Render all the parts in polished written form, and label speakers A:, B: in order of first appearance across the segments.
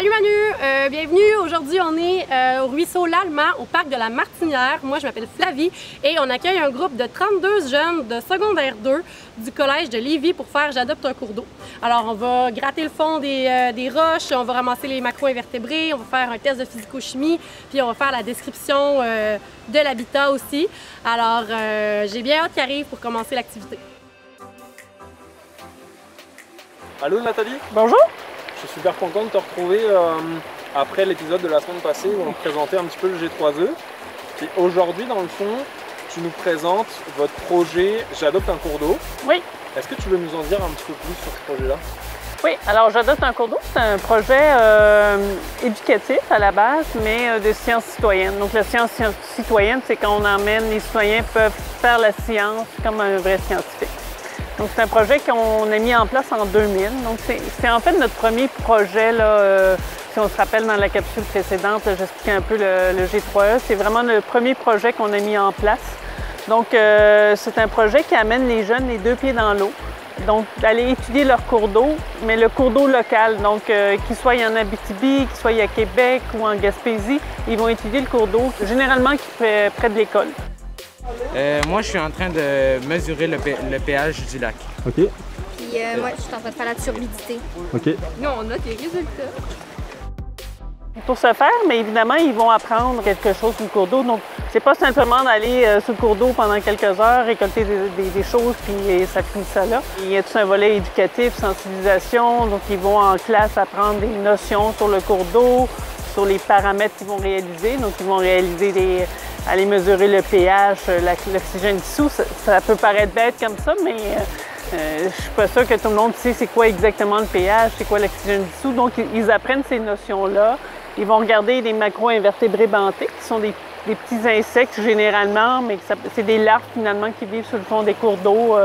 A: Salut Manu, bienvenue. Aujourd'hui, on est au ruisseau l'Allemand, au parc de la Martinière. Moi, je m'appelle Flavie et on accueille un groupe de 32 jeunes de secondaire 2 du collège de Lévis pour faire J'adopte un cours d'eau. Alors, on va gratter le fond des roches, on va ramasser les macro-invertébrés, on va faire un test de physico-chimie, puis on va faire la description de l'habitat aussi. Alors, j'ai bien hâte qu'ils arrivent pour commencer l'activité.
B: Allô Nathalie?
C: Bonjour!
B: Je suis super content de te retrouver après l'épisode de la semaine passée où on présentait un petit peu le G3E. Et aujourd'hui, dans le fond, tu nous présentes votre projet J'adopte un cours d'eau.
C: Oui.
B: Est-ce que tu veux nous en dire un petit peu plus sur ce projet-là?
C: Oui, alors J'adopte un cours d'eau, c'est un projet éducatif à la base, mais de sciences citoyennes. Donc la science citoyenne, c'est quand on emmène, les citoyens peuvent faire la science comme un vrai scientifique. Donc, c'est un projet qu'on a mis en place en 2000. Donc, c'est en fait notre premier projet, là, si on se rappelle dans la capsule précédente, j'expliquais un peu le G3E. C'est vraiment le premier projet qu'on a mis en place. Donc, c'est un projet qui amène les jeunes les deux pieds dans l'eau. Donc, d'aller étudier leur cours d'eau, mais le cours d'eau local. Donc, qu'il soit en Abitibi, qu'il soit à Québec ou en Gaspésie, ils vont étudier le cours d'eau, généralement qui est près de l'école.
D: Moi, je suis en train de mesurer le pH du lac.
E: OK.
F: Puis moi, je suis en train de faire la turbidité.
E: OK.
A: Nous, on a des résultats.
C: Pour ce faire, mais évidemment, ils vont apprendre quelque chose sur le cours d'eau. Donc, c'est pas simplement d'aller sur le cours d'eau pendant quelques heures, récolter des choses, puis ça finit ça là. Il y a tout un volet éducatif, sensibilisation. Donc, ils vont en classe apprendre des notions sur le cours d'eau, sur les paramètres qu'ils vont réaliser. Donc, ils vont réaliser aller mesurer le pH, l'oxygène dissous. Ça peut paraître bête comme ça, mais je suis pas sûre que tout le monde sait c'est quoi exactement le pH, c'est quoi l'oxygène dissous. Donc, ils apprennent ces notions-là. Ils vont regarder des macro-invertébrés benthiques, qui sont des petits insectes généralement, mais c'est des larves finalement qui vivent sur le fond des cours d'eau.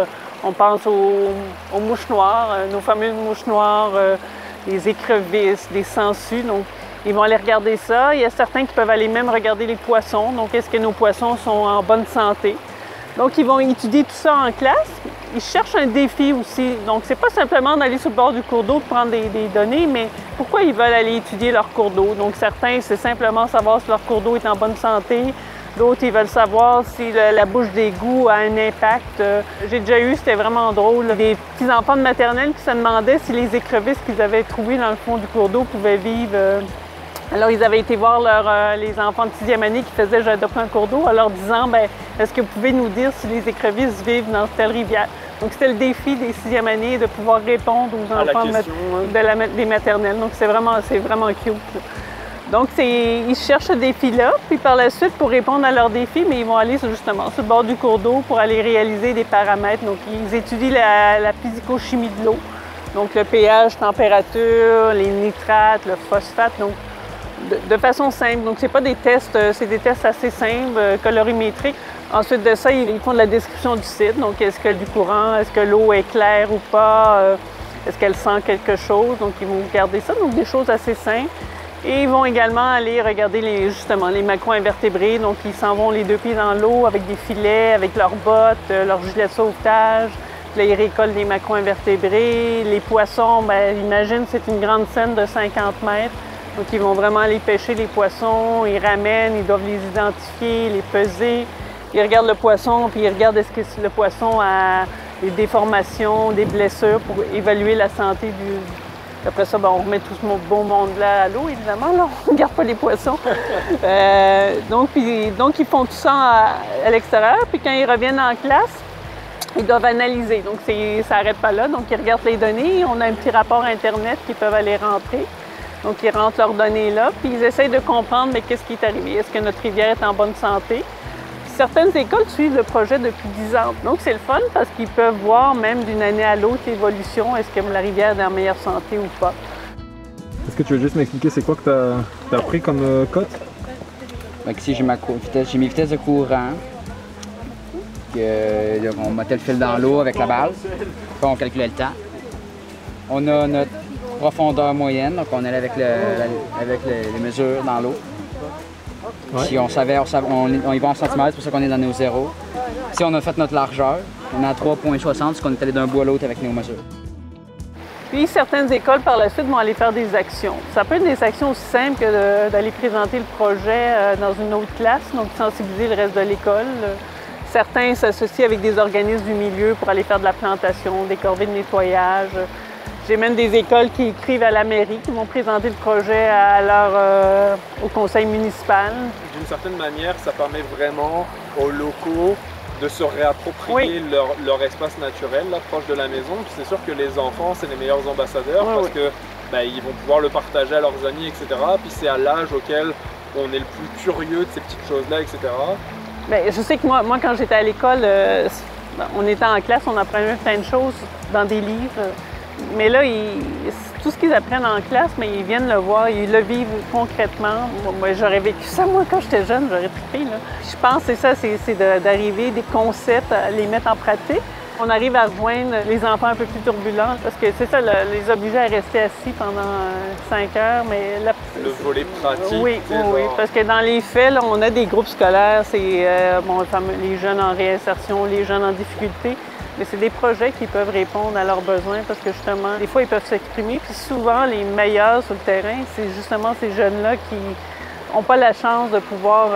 C: On pense aux mouches noires, nos fameuses mouches noires, les écrevisses, des sangsues. Donc, ils vont aller regarder ça. Il y a certains qui peuvent aller même regarder les poissons. Donc, est-ce que nos poissons sont en bonne santé? Donc, ils vont étudier tout ça en classe. Ils cherchent un défi aussi. Donc, c'est pas simplement d'aller sur le bord du cours d'eau, de prendre des données, mais pourquoi ils veulent aller étudier leur cours d'eau? Donc, certains, c'est simplement savoir si leur cours d'eau est en bonne santé. D'autres, ils veulent savoir si la bouche d'égout a un impact. J'ai déjà eu, c'était vraiment drôle, des petits-enfants de maternelle qui se demandaient si les écrevisses qu'ils avaient trouvées dans le fond du cours d'eau pouvaient vivre. Alors, ils avaient été voir les enfants de 6e année qui faisaient J'adopte un cours d'eau en leur disant est-ce que vous pouvez nous dire si les écrevisses vivent dans telle rivière? Donc, c'était le défi des 6e années de pouvoir répondre aux enfants des maternelles. Donc, c'est vraiment cute. Donc, ils cherchent ce défi-là. Puis, par la suite, pour répondre à leurs défis, mais ils vont aller justement sur le bord du cours d'eau pour aller réaliser des paramètres. Donc, ils étudient la physico-chimie de l'eau. Donc, le pH, température, les nitrates, le phosphate. Donc, de façon simple. Donc, c'est pas des tests, c'est des tests assez simples, colorimétriques. Ensuite de ça, ils font de la description du site. Donc, est-ce qu'il y a du courant? Est-ce que l'eau est claire ou pas? Est-ce qu'elle sent quelque chose? Donc, ils vont regarder ça. Donc, des choses assez simples. Et ils vont également aller regarder justement les macro-invertébrés. Donc, ils s'en vont les deux pieds dans l'eau avec des filets, avec leurs bottes, leur gilet de sauvetage. Puis là, ils récoltent les macro-invertébrés. Les poissons, imagine, c'est une grande scène de 50 mètres. Donc, ils vont vraiment aller pêcher les poissons, ils ramènent, ils doivent les identifier, les peser. Ils regardent le poisson, puis ils regardent est-ce que le poisson a des déformations, des blessures pour évaluer la santé du... Après ça, on remet tout ce beau monde-là à l'eau, évidemment. Là, on ne regarde pas les poissons. Donc, ils font tout ça à l'extérieur. Puis quand ils reviennent en classe, ils doivent analyser. Donc, ça n'arrête pas là. Donc, ils regardent les données. On a un petit rapport Internet qu'ils peuvent aller rentrer. Donc, ils rentrent leurs données là, puis ils essayent de comprendre qu'est-ce qui est arrivé. Est-ce que notre rivière est en bonne santé? Certaines écoles suivent le projet depuis 10 ans. Donc, c'est le fun parce qu'ils peuvent voir même d'une année à l'autre l'évolution. Est-ce que la rivière est en meilleure santé ou pas?
E: Est-ce que tu veux juste m'expliquer c'est quoi que tu as pris comme cote?
D: Ici, j'ai mes vitesses de courant. On mettait le fil dans l'eau avec la balle. Puis on calculait le temps. On a notre profondeur moyenne, donc on allait avec les mesures dans l'eau.
E: Ouais.
D: Si on y va en centimètres, c'est pour ça qu'on est dans nos zéros. Si on a fait notre largeur, on est à 3,60, parce qu'on est allé d'un bout à l'autre avec nos mesures.
C: Puis certaines écoles, par la suite, vont aller faire des actions. Ça peut être des actions aussi simples que d'aller présenter le projet dans une autre classe, donc sensibiliser le reste de l'école. Certains s'associent avec des organismes du milieu pour aller faire de la plantation, des corvées de nettoyage. J'ai même des écoles qui écrivent à la mairie, qui vont présenter le projet au conseil municipal.
B: D'une certaine manière, ça permet vraiment aux locaux de se réapproprier leur espace naturel, là, proche de la maison. Puis c'est sûr que les enfants, c'est les meilleurs ambassadeurs parce que ils vont pouvoir le partager à leurs amis, etc. Puis c'est à l'âge auquel on est le plus curieux de ces petites choses-là, etc.
C: Bien, je sais que moi quand j'étais à l'école, on était en classe, on apprenait plein de choses dans des livres. Mais là, tout ce qu'ils apprennent en classe, mais ils viennent le voir, ils le vivent concrètement. Moi, j'aurais vécu ça, moi, quand j'étais jeune, j'aurais trippé, là. Je pense que c'est ça, c'est d'arriver des concepts, à les mettre en pratique. On arrive à rejoindre les enfants un peu plus turbulents, parce que c'est ça, les obliger à rester assis pendant 5 heures, mais là...
B: Le volet pratique.
C: Oui, parce que dans les faits, là, on a des groupes scolaires, c'est les jeunes en réinsertion, les jeunes en difficulté. Mais c'est des projets qui peuvent répondre à leurs besoins parce que justement, des fois, ils peuvent s'exprimer. Puis souvent, les meilleurs sur le terrain, c'est justement ces jeunes-là qui n'ont pas la chance de pouvoir,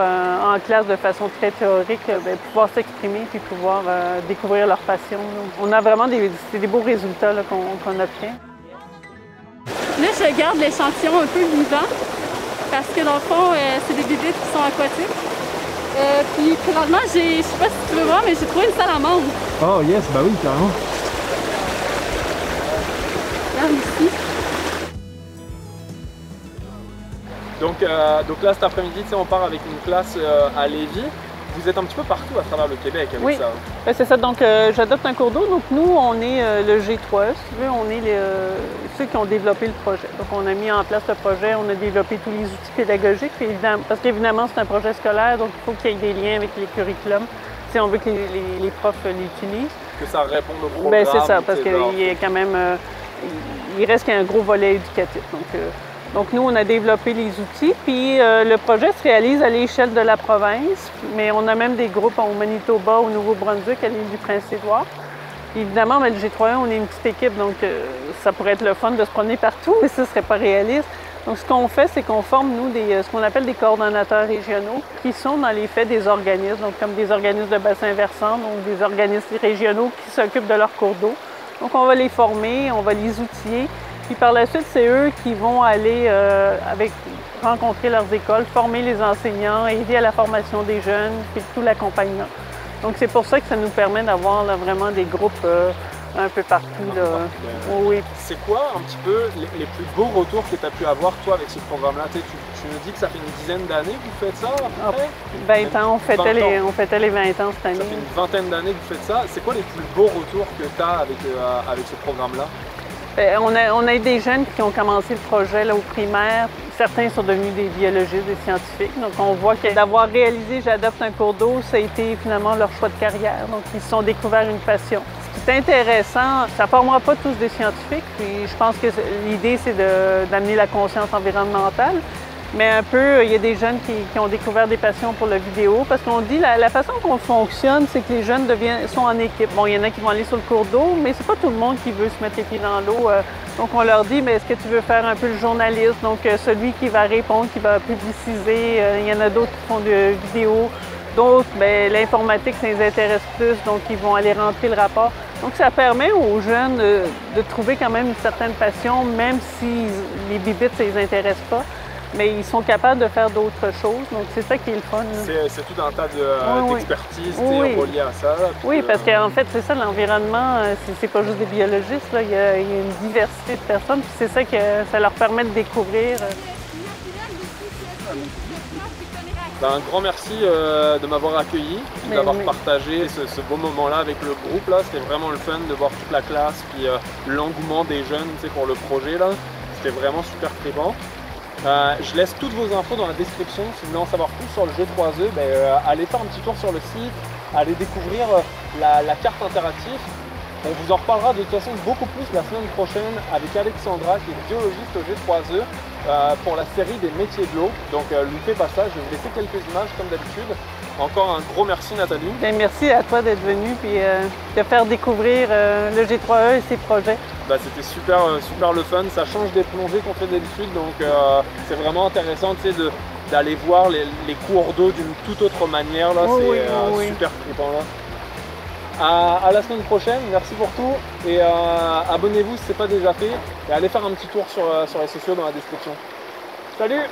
C: en classe de façon très théorique, pouvoir s'exprimer puis pouvoir découvrir leur passion. On a vraiment des beaux résultats qu'on obtient.
G: Là, je garde l'échantillon un peu vivant parce que dans le fond, c'est des bébites qui sont aquatiques. Puis présentement, je sais pas si tu veux voir, mais j'ai trouvé une salamandre.
E: Oh yes, bah oui, carrément.
G: Regarde ici.
B: Donc là, cet après-midi, on part avec une classe à Lévis. Vous êtes un petit peu partout à travers le Québec avec ça.
C: Oui, c'est ça. Donc, j'adopte un cours d'eau. Donc, nous, on est le G3E, si tu veux. On est ceux qui ont développé le projet. Donc, on a mis en place le projet, on a développé tous les outils pédagogiques. Parce qu'évidemment, c'est un projet scolaire, donc il faut qu'il y ait des liens avec les curriculums si on veut que les profs l'utilisent.
B: Que ça réponde au programme.
C: Bien, c'est ça, parce qu'il y a quand même... il reste qu'il y a un gros volet éducatif. Donc, nous, on a développé les outils, puis le projet se réalise à l'échelle de la province, mais on a même des groupes au Manitoba, au Nouveau-Brunswick, à l'île du Prince-Édouard. Évidemment, mais le G3E, on est une petite équipe, donc ça pourrait être le fun de se promener partout, mais ça ne serait pas réaliste. Donc, ce qu'on fait, c'est qu'on forme, nous, ce qu'on appelle des coordonnateurs régionaux, qui sont dans les faits des organismes, donc comme des organismes de bassin versant, donc des organismes régionaux qui s'occupent de leurs cours d'eau. Donc, on va les former, on va les outiller. Puis par la suite, c'est eux qui vont aller rencontrer leurs écoles, former les enseignants, aider à la formation des jeunes, puis tout l'accompagnement. Donc c'est pour ça que ça nous permet d'avoir vraiment des groupes un peu partout. Oui.
B: C'est quoi un petit peu les plus beaux retours que tu as pu avoir, toi, avec ce programme-là? Tu me dis que ça fait une dizaine d'années que vous faites ça, à peu près?
C: 20 ans, on fêtait les 20 ans cette année.
B: Ça fait une vingtaine d'années que vous faites ça. C'est quoi les plus beaux retours que tu as avec ce programme-là?
C: On a des jeunes qui ont commencé le projet là, au primaire. Certains sont devenus des biologistes, des scientifiques. Donc, on voit que d'avoir réalisé J'adopte un cours d'eau, ça a été finalement leur choix de carrière. Donc, ils se sont découverts une passion. Ce qui est intéressant, ça ne formera pas tous des scientifiques. Puis, je pense que l'idée, c'est d'amener la conscience environnementale. Mais un peu, il y a des jeunes qui ont découvert des passions pour la vidéo parce qu'on dit la façon qu'on fonctionne, c'est que les jeunes sont en équipe. Bon, il y en a qui vont aller sur le cours d'eau, mais c'est pas tout le monde qui veut se mettre les pieds dans l'eau. Donc, on leur dit, mais est-ce que tu veux faire un peu le journaliste? Donc, celui qui va répondre, qui va publiciser. Il y en a d'autres qui font de vidéos. D'autres, l'informatique, ça les intéresse plus, donc ils vont aller rentrer le rapport. Donc, ça permet aux jeunes de trouver quand même une certaine passion, même si les bibites, ça les intéresse pas. Mais ils sont capables de faire d'autres choses, donc c'est ça qui est le fun.
B: C'est tout un tas d'expertise relié à ça.
C: Oui, parce qu'en fait, c'est ça, l'environnement, c'est pas juste des biologistes, là. Il y a une diversité de personnes, puis c'est ça que ça leur permet de découvrir.
B: Un grand merci de m'avoir accueilli, d'avoir partagé ce beau moment-là avec le groupe. C'était vraiment le fun de voir toute la classe, puis l'engouement des jeunes pour le projet. C'était vraiment super trippant. Je laisse toutes vos infos dans la description. Si vous voulez en savoir plus sur le G3E, allez faire un petit tour sur le site, allez découvrir la carte interactive. On vous en reparlera de toute façon beaucoup plus la semaine prochaine avec Alexandra qui est biologiste au G3E pour la série des métiers de l'eau. Donc loupez pas ça, je vais vous laisser quelques images comme d'habitude. Encore un gros merci Nathalie.
C: Bien, merci à toi d'être venu et de faire découvrir le G3E et ses projets.
B: C'était super, super le fun, ça change des plongées qu'on fait d'habitude, donc c'est vraiment intéressant d'aller voir les cours d'eau d'une toute autre manière, là, c'est super trippant là. À la semaine prochaine, merci pour tout et abonnez-vous si ce n'est pas déjà fait et allez faire un petit tour sur les sociaux dans la description. Salut!